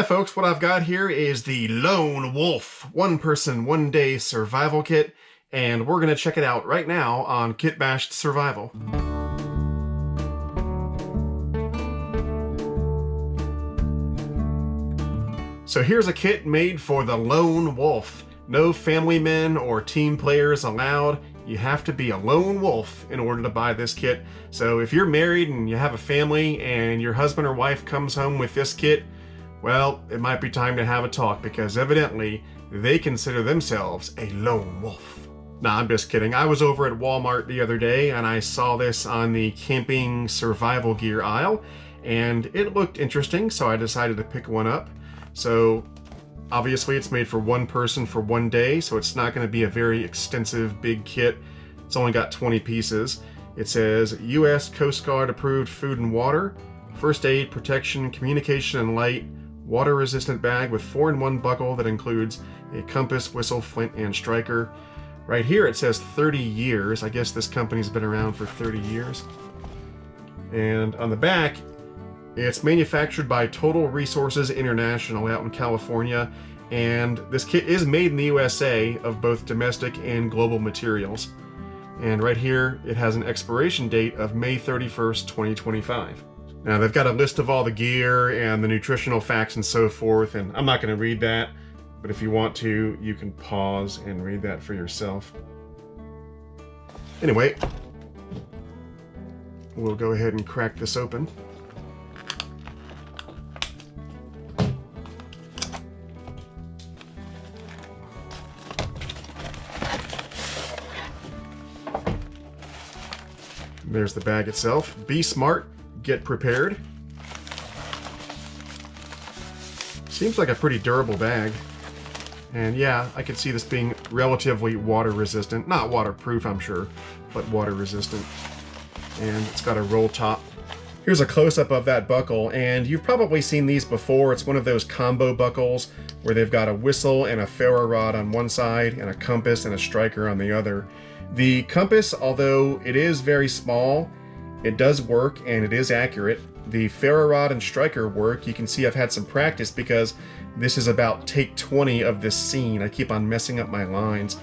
Hi folks, what I've got here is the Lone Wolf one person, one day survival kit, and we're going to check it out right now on Kitbashed Survival. So here's a kit made for the Lone Wolf. No family men or team players allowed. You have to be a lone wolf in order to buy this kit. So if you're married and you have a family and your husband or wife comes home with this kit, well, it might be time to have a talk because evidently they consider themselves a lone wolf. Nah, I'm just kidding. I was over at Walmart the other day and I saw this on the camping survival gear aisle and it looked interesting, so I decided to pick one up. So obviously it's made for one person for one day, so it's not going to be a very extensive big kit. It's only got 20 pieces. It says U.S. Coast Guard approved food and water, first aid, protection, communication and light, water resistant bag with 4-in-1 buckle that includes a compass, whistle, flint, and striker. Right here it says 30 years. I guess this company's been around for 30 years. And on the back, it's manufactured by Total Resources International out in California, and this kit is made in the USA of both domestic and global materials. And right here, it has an expiration date of May 31st, 2025. Now, they've got a list of all the gear and the nutritional facts and so forth, and I'm not going to read that, but if you want to, you can pause and read that for yourself. Anyway, we'll go ahead and crack this open. There's the bag itself. Be smart, get prepared. Seems like a pretty durable bag. And yeah, I could see this being relatively water resistant. Not waterproof, I'm sure, but water resistant. And it's got a roll top. Here's a close-up of that buckle, and you've probably seen these before. It's one of those combo buckles where they've got a whistle and a ferro rod on one side and a compass and a striker on the other. The compass, although it is very small, it does work and it is accurate. The ferro rod and striker work. You can see I've had some practice because this is about take 20 of this scene. I keep on messing up my lines.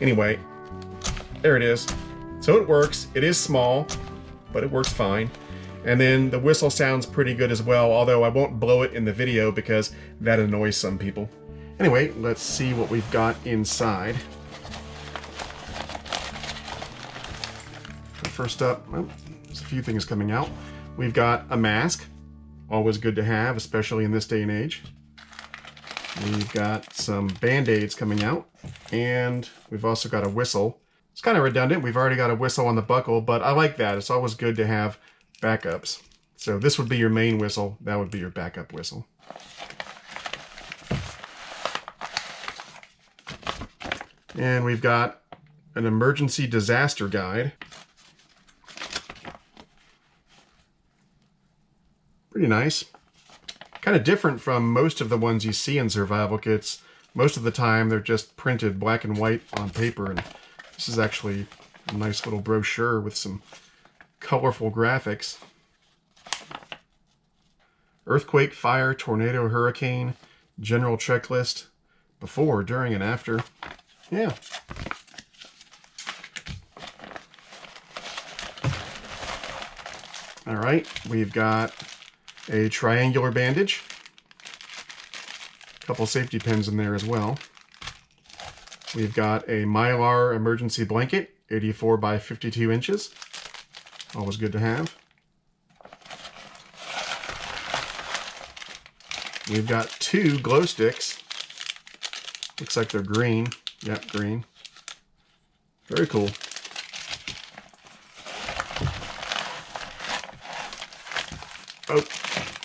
Anyway, there it is. So it works. It is small, but it works fine. And then the whistle sounds pretty good as well, although I won't blow it in the video because that annoys some people. Anyway, let's see what we've got inside. First up, well, there's a few things coming out. We've got a mask, always good to have, especially in this day and age. We've got some band-aids coming out, and we've also got a whistle. It's kind of redundant. We've already got a whistle on the buckle, but I like that. It's always good to have backups. So this would be your main whistle. That would be your backup whistle. And we've got an emergency disaster guide. Pretty nice. Kind of different from most of the ones you see in survival kits. Most of the time they're just printed black and white on paper, and this is actually a nice little brochure with some colorful graphics. Earthquake, fire, tornado, hurricane, general checklist, before, during, and after. Yeah. All right, we've got a triangular bandage, a couple safety pins in there as well. We've got a Mylar emergency blanket, 84 by 52 inches. Always good to have. We've got 2 glow sticks. Looks like they're green. Yep, green. Very cool. Oh,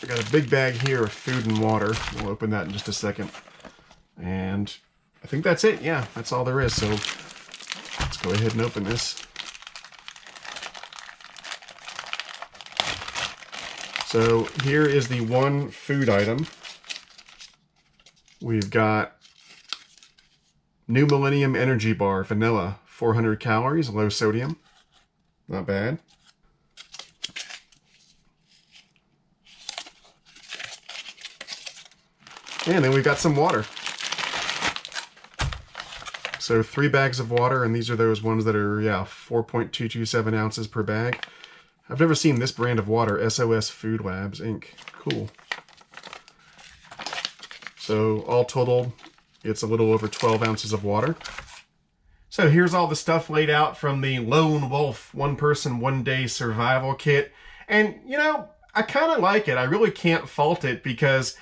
I got a big bag here of food and water. We'll open that in just a second. And I think that's it. Yeah, that's all there is. So let's go ahead and open this. So here is the one food item. We've got New Millennium Energy Bar, vanilla, 400 calories, low sodium. Not bad. And then we've got some water. So 3 bags of water, and these are those ones that are, 4.227 ounces per bag. I've never seen this brand of water, SOS Food Labs Inc. Cool. So all totaled, it's a little over 12 ounces of water. So here's all the stuff laid out from the Lone Wolf 1 Person 1 Day Survival Kit. And, you know, I kind of like it. I really can't fault it because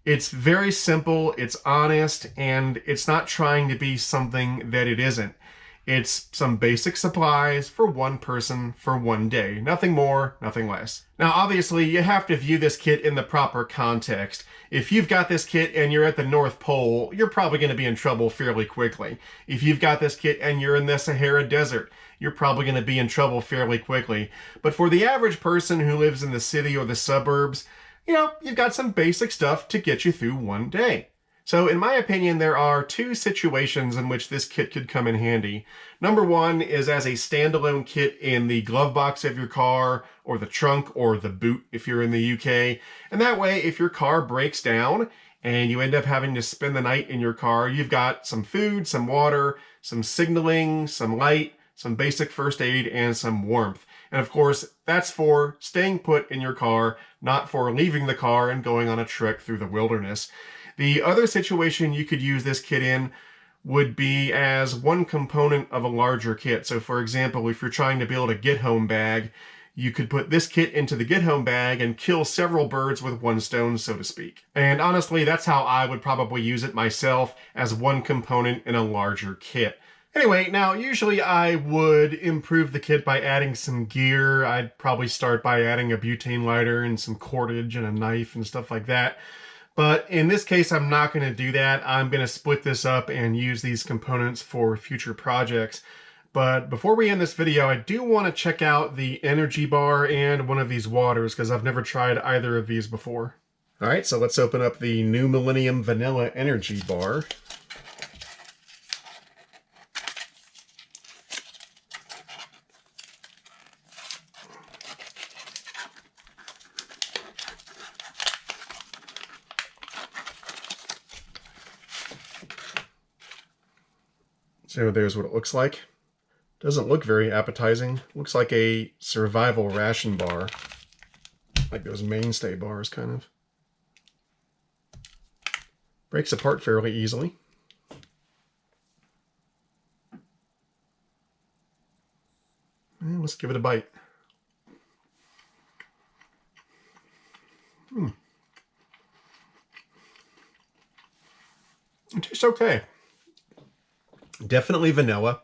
it's very simple, it's honest, and it's not trying to be something that it isn't. It's some basic supplies for 1 person for 1 day. Nothing more, nothing less. Now, obviously, you have to view this kit in the proper context. If you've got this kit and you're at the North Pole, you're probably going to be in trouble fairly quickly. If you've got this kit and you're in the Sahara Desert, you're probably going to be in trouble fairly quickly. But for the average person who lives in the city or the suburbs, you know, you've got some basic stuff to get you through 1 day. So in my opinion, there are 2 situations in which this kit could come in handy. Number 1 is as a standalone kit in the glove box of your car, or the trunk, or the boot if you're in the UK. And that way, if your car breaks down and you end up having to spend the night in your car, you've got some food, some water, some signaling, some light, some basic first aid, and some warmth. And of course, that's for staying put in your car, not for leaving the car and going on a trek through the wilderness. The other situation you could use this kit in would be as 1 component of a larger kit. So for example, if you're trying to build a get-home bag, you could put this kit into the get-home bag and kill several birds with 1 stone, so to speak. And honestly, that's how I would probably use it myself, as 1 component in a larger kit. Anyway, now usually I would improve the kit by adding some gear. I'd probably start by adding a butane lighter and some cordage and a knife and stuff like that. But in this case, I'm not going to do that. I'm going to split this up and use these components for future projects. But before we end this video, I do want to check out the energy bar and one of these waters because I've never tried either of these before. All right, so let's open up the New Millennium Vanilla Energy Bar. So there's what it looks like. Doesn't look very appetizing. Looks like a survival ration bar. Like those mainstay bars, kind of. Breaks apart fairly easily. And let's give it a bite. It tastes okay. Definitely vanilla.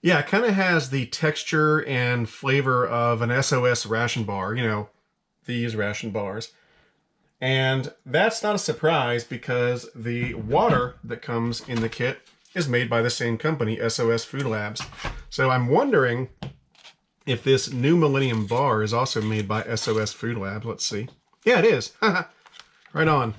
Yeah, it kind of has the texture and flavor of an SOS ration bar, you know, these ration bars. And that's not a surprise because the water that comes in the kit is made by the same company, SOS Food Labs. So I'm wondering if this New Millennium bar is also made by SOS Food Labs. Let's see. Yeah, it is. Right on.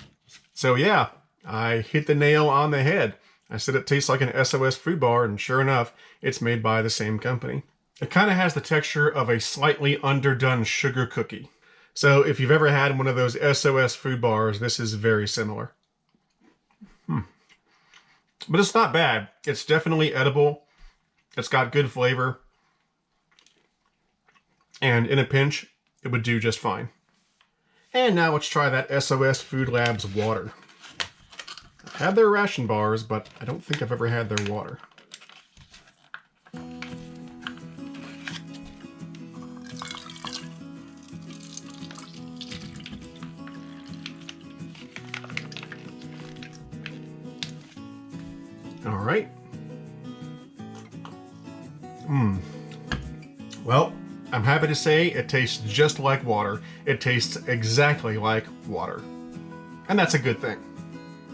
So yeah, I hit the nail on the head. I said it tastes like an SOS food bar, and sure enough, it's made by the same company. It kind of has the texture of a slightly underdone sugar cookie. So if you've ever had one of those SOS food bars, this is very similar. But it's not bad. It's definitely edible. It's got good flavor. And in a pinch, it would do just fine. And now let's try that SOS Food Labs water. I've had their ration bars, but I don't think I've ever had their water. All right. Well, I'm happy to say it tastes just like water. It tastes exactly like water. And that's a good thing.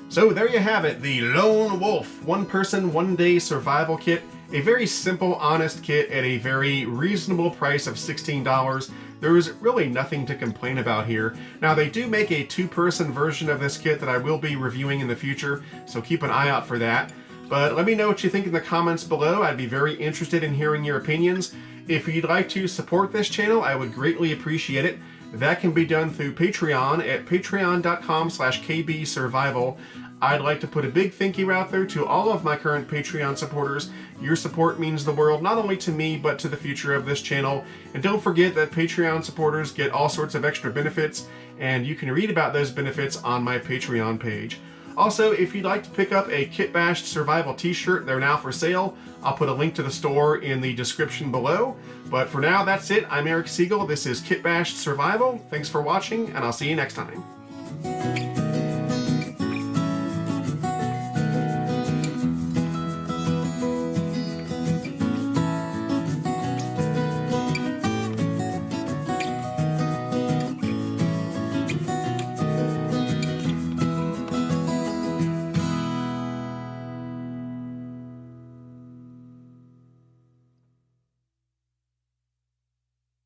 So there you have it, the Lone Wolf 1 Person 1 Day Survival Kit. A very simple, honest kit at a very reasonable price of $16. There is really nothing to complain about here. Now they do make a 2-person version of this kit that I will be reviewing in the future, so keep an eye out for that. But let me know what you think in the comments below. I'd be very interested in hearing your opinions. If you'd like to support this channel, I would greatly appreciate it. That can be done through Patreon at patreon.com/kbsurvival. I'd like to put a big thank you out there to all of my current Patreon supporters. Your support means the world, not only to me, but to the future of this channel. And don't forget that Patreon supporters get all sorts of extra benefits, and you can read about those benefits on my Patreon page. Also, if you'd like to pick up a Kit Bashed Survival t-shirt, they're now for sale. I'll put a link to the store in the description below. But for now, that's it. I'm Eric Siegel. This is Kit Bashed Survival. Thanks for watching, and I'll see you next time.